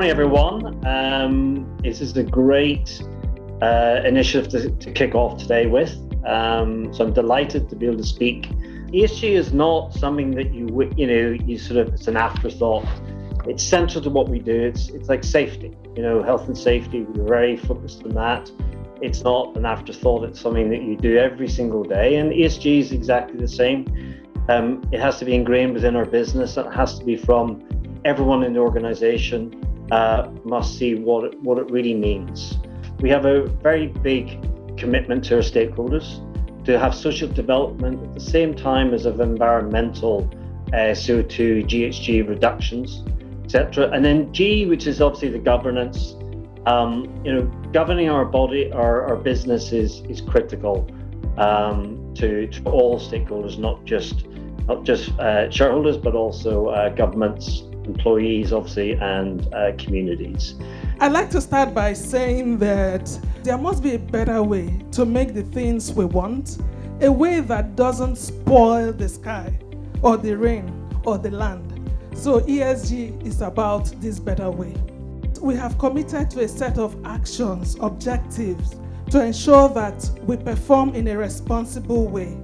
morning, everyone. This is a great initiative to kick off today with. So I'm delighted to be able to speak. ESG is not something that it's an afterthought. It's central to what we do. It's like safety, health and safety. We're very focused on that. It's not an afterthought. It's something that you do every single day. And ESG is exactly the same. It has to be ingrained within our business. It has to be from everyone in the organization. Must see what it really means. We have a very big commitment to our stakeholders to have social development at the same time as of environmental CO2, GHG reductions, etc. And then G, which is obviously the governance. Governing our business is critical to all stakeholders, not just shareholders, but also governments, employees, obviously, and communities. I'd like to start by saying that there must be a better way to make the things we want, a way that doesn't spoil the sky or the rain or the land. So ESG is about this better way. We have committed to a set of actions, objectives, to ensure that we perform in a responsible way.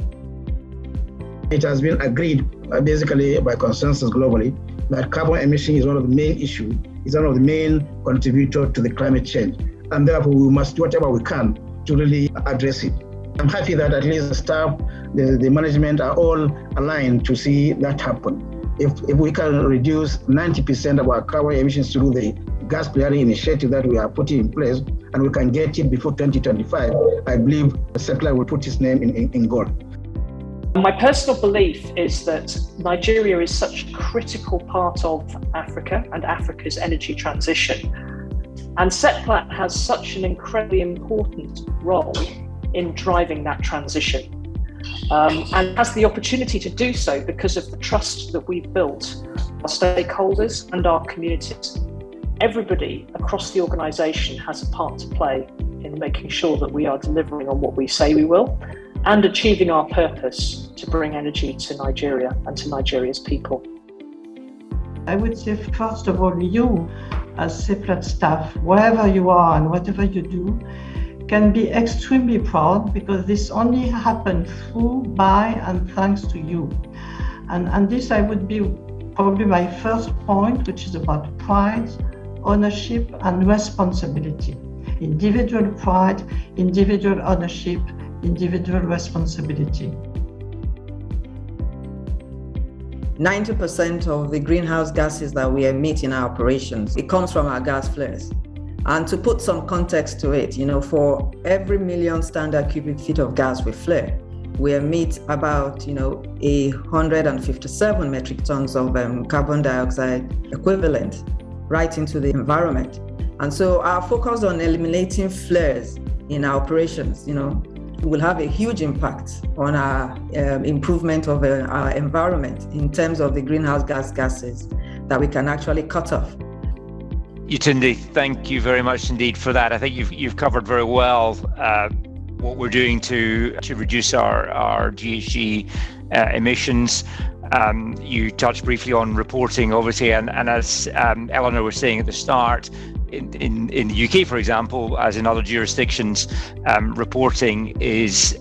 It has been agreed basically by consensus globally that carbon emission is one of the main issues, is one of the main contributors to the climate change. And therefore we must do whatever we can to really address it. I'm happy that at least the staff, the management are all aligned to see that happen. If we can reduce 90% of our carbon emissions through the gas clearing initiative that we are putting in place, and we can get it before 2025, I believe Seplat will put its name in gold. My personal belief is that Nigeria is such a critical part of Africa and Africa's energy transition. And Seplat has such an incredibly important role in driving that transition. And has the opportunity to do so because of the trust that we've built, our stakeholders and our communities. Everybody across the organisation has a part to play in making sure that we are delivering on what we say we will and achieving our purpose to bring energy to Nigeria and to Nigeria's people. I would say, first of all, you as Seplat staff, wherever you are and whatever you do, can be extremely proud because this only happened through, by, and thanks to you. And this I would be probably my first point, which is about pride, ownership, and responsibility. Individual pride, individual ownership, individual responsibility. 90% of the greenhouse gases that we emit in our operations, it comes from our gas flares. And to put some context to it, for every million standard cubic feet of gas we flare, we emit about, 157 metric tons of carbon dioxide equivalent right into the environment. And so our focus on eliminating flares in our operations, will have a huge impact on our improvement of our environment in terms of the greenhouse gases that we can actually cut off. Yetunde, thank you very much indeed for that. I think you've covered very well what we're doing to reduce our GHG emissions. You touched briefly on reporting, obviously, and as Eleanor was saying at the start, in the UK, for example, as in other jurisdictions, reporting is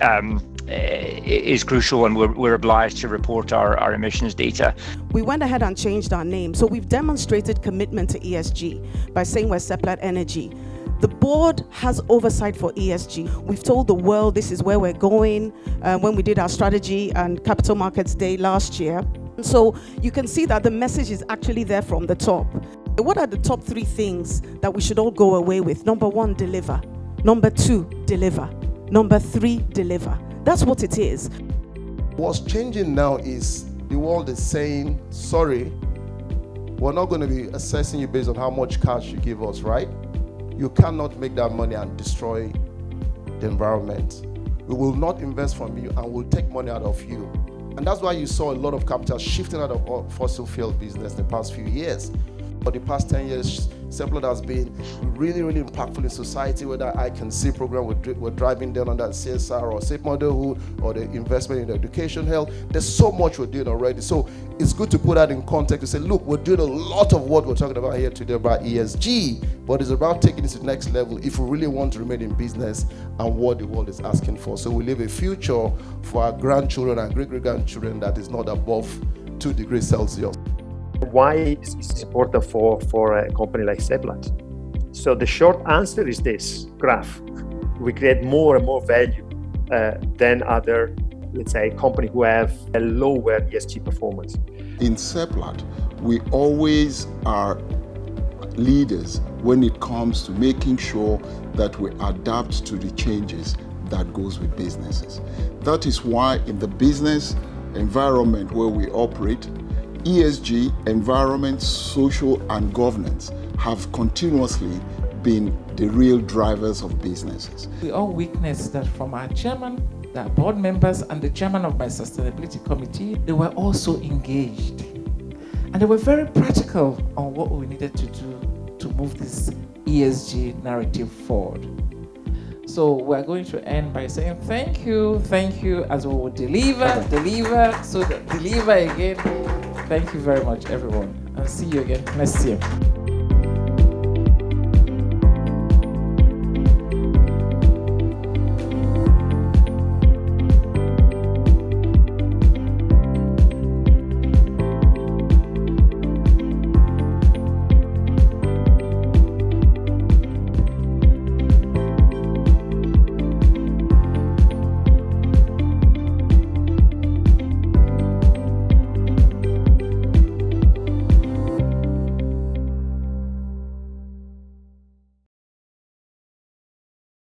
crucial, and we're obliged to report our emissions data. We went ahead and changed our name, so we've demonstrated commitment to ESG by saying we're Seplat Energy. The board has oversight for ESG. We've told the world this is where we're going when we did our strategy and capital markets day last year. So you can see that the message is actually there from the top. What are the top 3 things that we should all go away with? Number 1, deliver. Number 2, deliver. Number 3, deliver. That's what it is. What's changing now is the world is saying, sorry, we're not going to be assessing you based on how much cash you give us, right? You cannot make that money and destroy the environment. We will not invest from you and we'll take money out of you. And that's why you saw a lot of capital shifting out of fossil fuel business in the past few years. For the past 10 years, Seplat has been really, really impactful in society, whether I Can See program we're driving down on that CSR or safe motherhood or the investment in education, health. There's so much we're doing already. So it's good to put that in context to say, look, we're doing a lot of what we're talking about here today about ESG, but it's about taking it to the next level if we really want to remain in business and what the world is asking for. So we leave a future for our grandchildren and great-great-grandchildren that is not above 2 degrees Celsius. Why is it important for a company like Seplat? So the short answer is this graph. We create more and more value than other, let's say, companies who have a lower ESG performance. In Seplat, we always are leaders when it comes to making sure that we adapt to the changes that goes with businesses. That is why in the business environment where we operate, ESG, environment, social, and governance have continuously been the real drivers of businesses. We all witnessed that from our chairman, the board members, and the chairman of my sustainability committee. They were also engaged. And they were very practical on what we needed to do to move this ESG narrative forward. So we're going to end by saying thank you, as we will deliver, so deliver again. Thank you very much, everyone, and see you again next year.